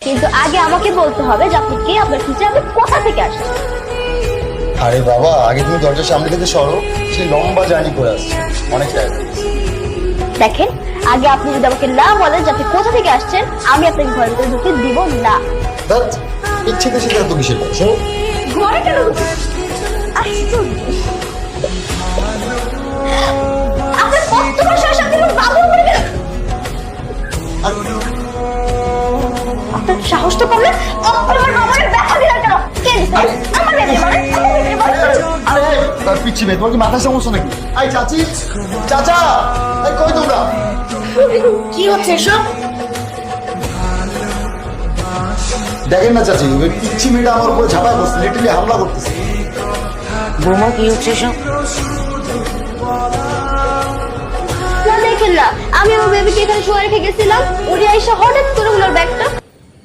কিন্তু আগে আমাকে বলতে হবে যে আপনি কে, আপনার টিচার, আপনি কোথা থেকে আসছেন। আরে বাবা, আগে তুমি দরজার সামনে থেকে সরো। সে লম্বা জার্নি করে আসছে, অনেক টাইম। দেখেন, আগে আপনি যদি আমাকে না বলেন যে আপনি কোথা থেকে আসছেন, আমি আপনাকে ঘরের ভিতরে ঢুকে দিব না। ধ্যাৎ, ইচ্ছেতে সেটা তো কিসের কথা? শোনো, ঘরে কেন ঢুকছেন? আশ্চর্য। আপনার কত বড় সাহস, আপনি আমার বাবুর উপরে কেন? আপনার সাহস তো কমলে আপনার বাবার ব্যথা দিলেন কেন? কে দিছে? আমার বেবি মানে আমার বেবি মানে। আরে পিচ্ছি মেয়ে, তোমার কি মাথার সমস্যা নাকি? আই চাচি, চাচা, এই কই তোমরা? কি হচ্ছে এসব? দেখেন না চাচি, ওই পিচ্ছি মেয়েটা আমার উপরে ঝাঁপায় বসছে, লিটারলি হামলা করতেছে। বৌমা কি হচ্ছে এসব? না দেখেন না, আমি আমার বেবিকে এখানে শুয়ে রেখে গেছিলাম, উনি এসে হঠাৎ করে ওনার ব্যাগটা